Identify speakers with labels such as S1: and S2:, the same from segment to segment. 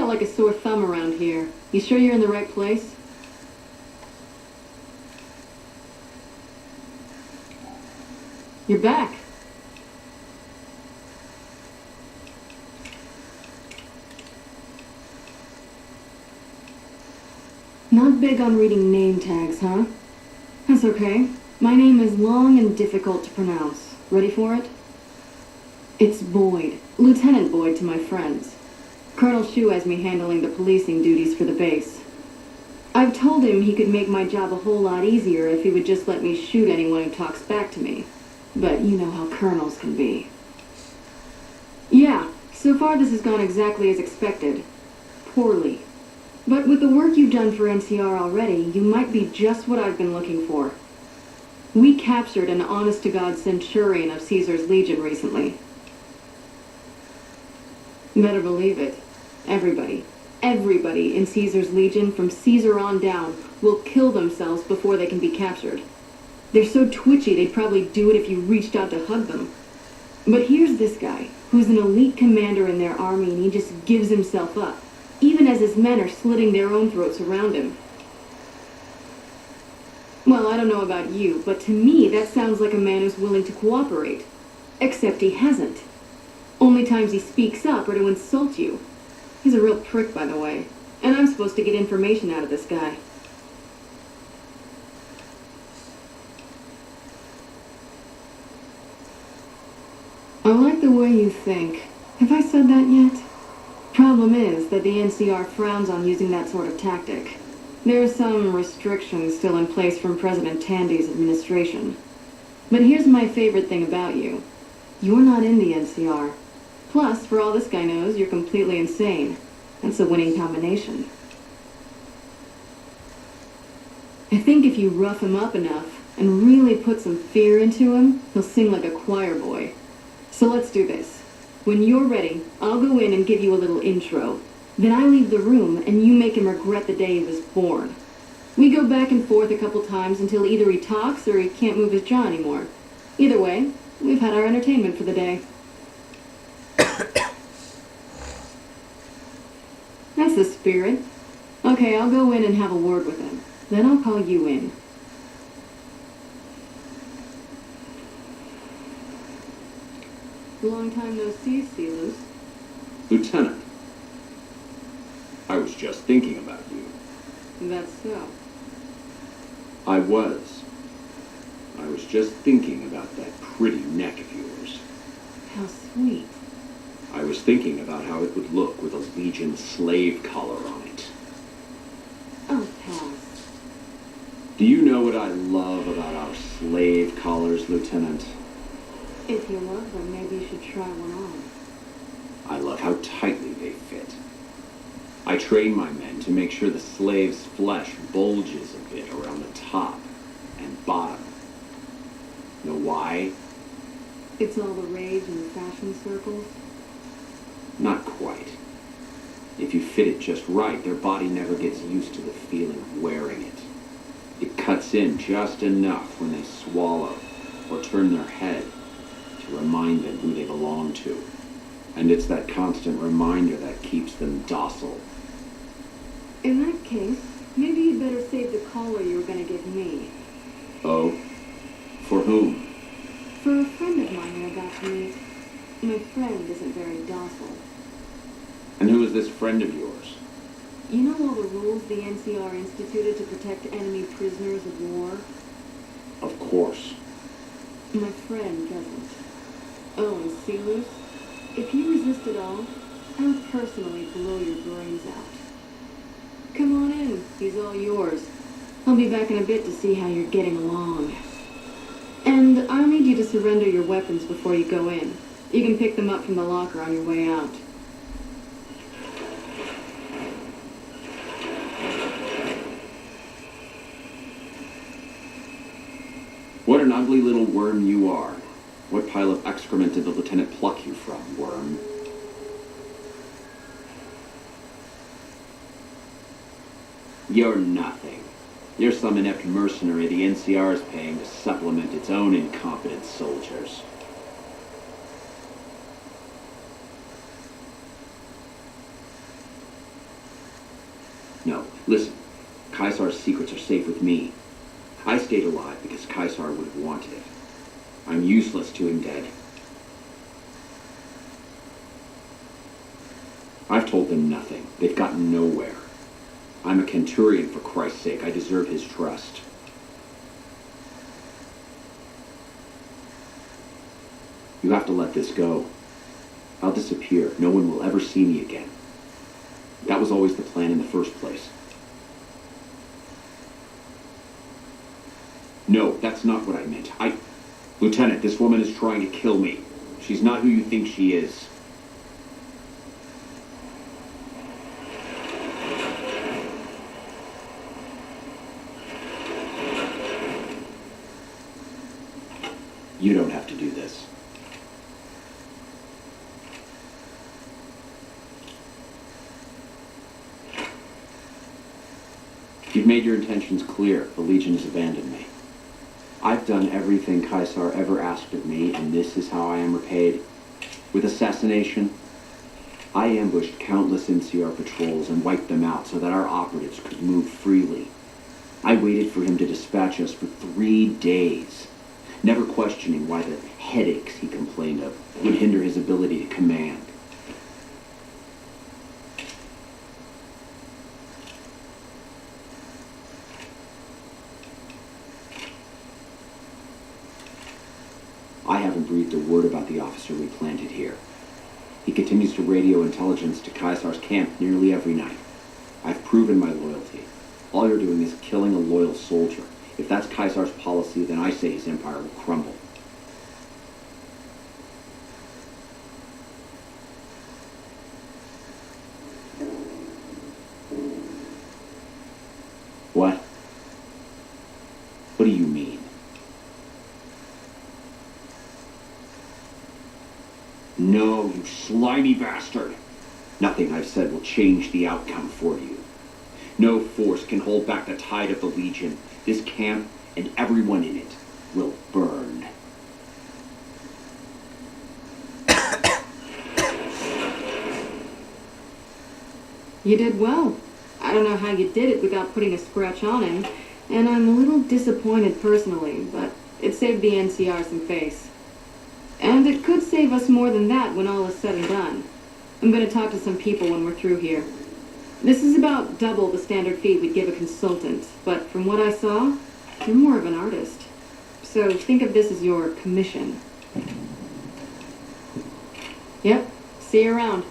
S1: got like a sore thumb around here. You sure you're in the right place? You're back. Not big on reading name tags, huh? That's okay. My name is long and difficult to pronounce. Ready for it? It's Boyd. Lieutenant Boyd to my friends. Colonel Shu has me handling the policing duties for the base. I've told him he could make my job a whole lot easier if he would just let me shoot anyone who talks back to me. But you know how colonels can be. Yeah, so far this has gone exactly as expected. Poorly. But with the work you've done for NCR already, you might be just what I've been looking for. We captured an honest-to-God centurion of Ceasars' Legion recently. Better believe it. Everybody in Ceasars' Legion, from Caesar on down, will kill themselves before they can be captured. They're so twitchy they'd probably do it if you reached out to hug them. But here's this guy, who's an elite commander in their army, and he just gives himself up, even as his men are slitting their own throats around him. Well, I don't know about you, but to me that sounds like a man who's willing to cooperate. Except he hasn't. Only times he speaks up are to insult you. He's a real prick, by the way, and I'm supposed to get information out of this guy. I like the way you think. Have I said that yet? Problem is that the NCR frowns on using that sort of tactic. There are some restrictions still in place from President Tandy's administration. But here's my favorite thing about you. You're not in the NCR. Plus, for all this guy knows, you're completely insane. That's a winning combination. I think if you rough him up enough and really put some fear into him, he'll sing like a choir boy. So let's do this. When you're ready, I'll go in and give you a little intro. Then I leave the room and you make him regret the day he was born. We go back and forth a couple times until either he talks or he can't move his jaw anymore. Either way, we've had our entertainment for the day. That's the spirit. Okay, I'll go in and have a word with him. Then I'll call you in. Long time no see, Ceasars.
S2: Lieutenant, I was just thinking about you.
S1: That's so.
S2: I was just thinking about that pretty neck of yours.
S1: How sweet.
S2: I was thinking about how it would look with a Legion slave collar on it.
S1: I'll pass.
S2: Do you know what I love about our slave collars, Lieutenant?
S1: If you love them, maybe you should try one on.
S2: I love how tightly they fit. I train my men to make sure the slave's flesh bulges a bit around the top and bottom. Know why?
S1: It's all the rage in the fashion circles.
S2: Not quite. If you fit it just right, their body never gets used to the feeling of wearing it. It cuts in just enough when they swallow or turn their head to remind them who they belong to. And it's that constant reminder that keeps them docile.
S1: In that case, maybe you'd better save the collar you were going to give me.
S2: Oh? For whom?
S1: For a friend of mine you're about to meet. My friend isn't very docile.
S2: And who is this friend of yours?
S1: You know all the rules the NCR instituted to protect enemy prisoners of war?
S2: Of course.
S1: My friend doesn't. Oh, and Ceasars, if you resist at all, I'll personally blow your brains out. Come on in, he's all yours. I'll be back in a bit to see how you're getting along. And I'll need you to surrender your weapons before you go in. You can pick them up from the locker on your way out.
S2: What an ugly little worm you are. What pile of excrement did the lieutenant pluck you from, worm? You're nothing. You're some inept mercenary the NCR is paying to supplement its own incompetent soldiers. No, listen. Caesar's secrets are safe with me. I stayed alive because Caesar would have wanted it. I'm useless to him dead. I've told them nothing. They've gotten nowhere. I'm a centurion, for Christ's sake. I deserve his trust. You have to let this go. I'll disappear. No one will ever see me again. That was always the plan in the first place. No, that's not what I meant. Lieutenant, this woman is trying to kill me. She's not who you think she is. You don't have to do this. You've made your intentions clear. The Legion has abandoned me. I've done everything Caesar ever asked of me, and this is how I am repaid. With assassination, I ambushed countless NCR patrols and wiped them out so that our operatives could move freely. I waited for him to dispatch us for 3 days, never questioning why the headaches he complained of would hinder his ability to command. I haven't breathed a word about the officer we planted here. He continues to radio intelligence to Caesar's camp nearly every night. I've proven my loyalty. All you're doing is killing a loyal soldier. If that's Caesar's policy, then I say his empire will crumble. What? What do you mean? No, you slimy bastard! Nothing I've said will change the outcome for you. No force can hold back the tide of the Legion. This camp and everyone in it will burn.
S1: You did well. I don't know how you did it without putting a scratch on him, and I'm a little disappointed personally, but it saved the NCR some face. And it could save us more than that when all is said and done. I'm going to talk to some people when we're through here. This is about double the standard fee we'd give a consultant, but from what I saw, you're more of an artist. So think of this as your commission. Yep, see you around.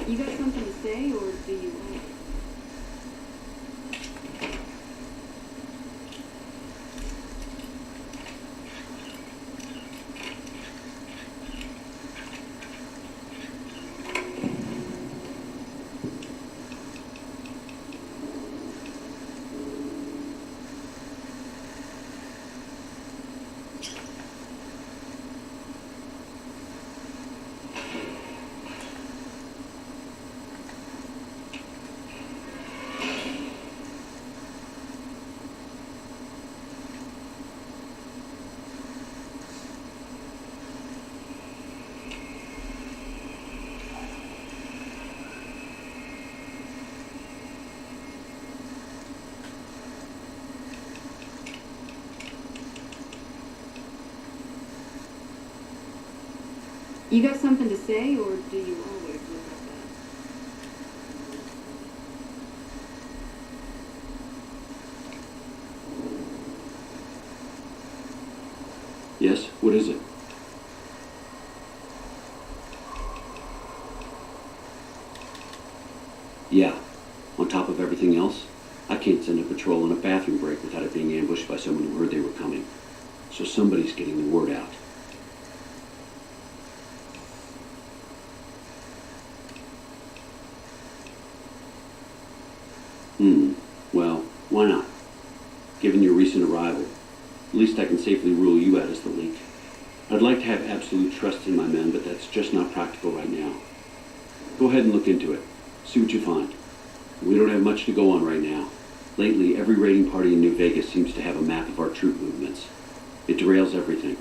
S1: You got something to say, or do you want it? You got something to say, or do you always look like that?
S2: Yes? What is it? Yeah. On top of everything else, I can't send a patrol on a bathroom break without it being ambushed by someone who heard they were coming. So somebody's getting the word out. Well, why not? Given your recent arrival, at least I can safely rule you out as the leak. I'd like to have absolute trust in my men, but that's just not practical right now. Go ahead and look into it. See what you find. We don't have much to go on right now. Lately, every raiding party in New Vegas seems to have a map of our troop movements. It derails everything.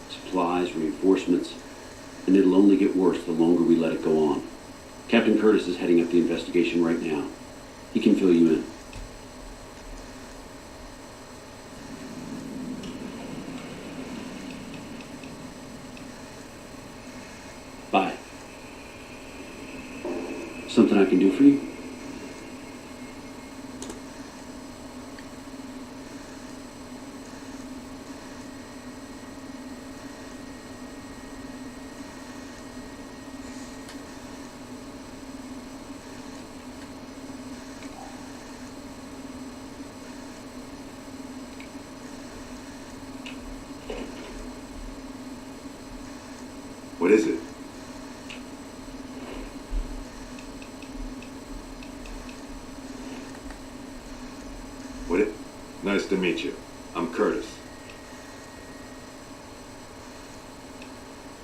S3: supplies, reinforcements, and it'll only get worse the longer we let it go on. Captain Curtis is heading up the investigation right now. He can fill you in. Bye. Something I can do for you?
S4: What is it? Nice to meet you. I'm Curtis.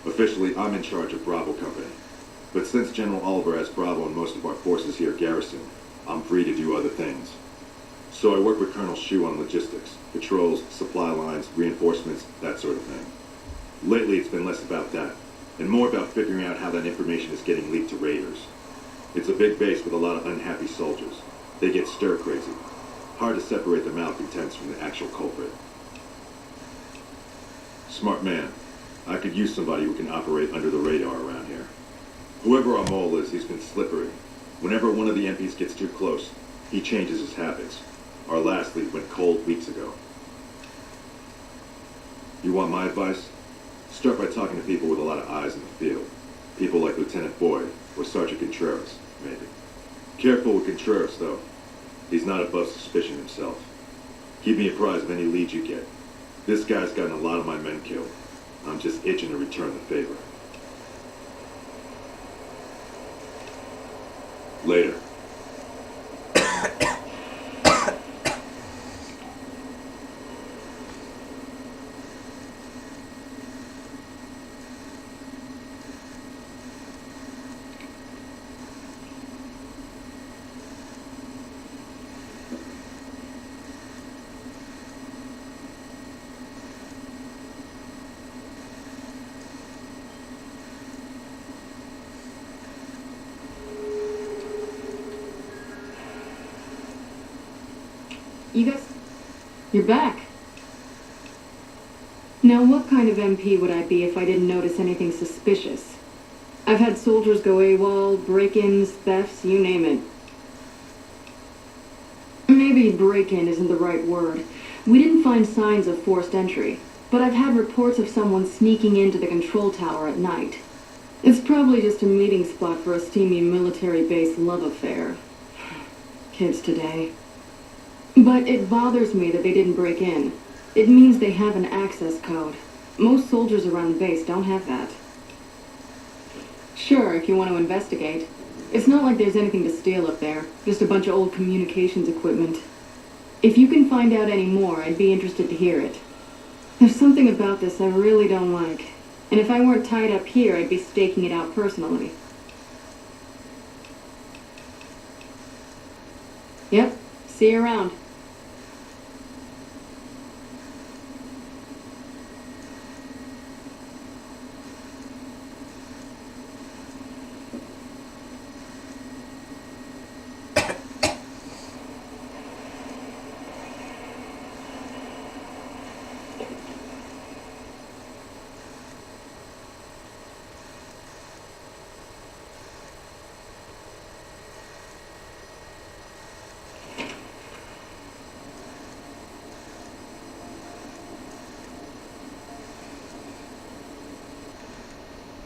S4: Officially, I'm in charge of Bravo Company. But since General Oliver has Bravo and most of our forces here garrisoned, I'm free to do other things. So I work with Colonel Shu on logistics, patrols, supply lines, reinforcements, that sort of thing. Lately, it's been less about that, and more about figuring out how that information is getting leaked to raiders. It's a big base with a lot of unhappy soldiers. They get stir crazy. Hard to separate the malcontents from the actual culprit. Smart man. I could use somebody who can operate under the radar around here. Whoever our mole is, he's been slippery. Whenever one of the MPs gets too close, he changes his habits. Our last lead went cold weeks ago. You want my advice? Start by talking to people with a lot of eyes in the field. People like Lieutenant Boyd or Sergeant Contreras, maybe. Careful with Contreras, though. He's not above suspicion himself. Keep me apprised of any leads you get. This guy's gotten a lot of my men killed. I'm just itching to return the favor. Later.
S1: You guys... You're back. Now, what kind of MP would I be if I didn't notice anything suspicious? I've had soldiers go AWOL, break-ins, thefts, you name it. Maybe break-in isn't the right word. We didn't find signs of forced entry, but I've had reports of someone sneaking into the control tower at night. It's probably just a meeting spot for a steamy military base love affair. Kids today. But it bothers me that they didn't break in. It means they have an access code. Most soldiers around the base don't have that. Sure, if you want to investigate. It's not like there's anything to steal up there. Just a bunch of old communications equipment. If you can find out any more, I'd be interested to hear it. There's something about this I really don't like. And if I weren't tied up here, I'd be staking it out personally. Yep. See you around.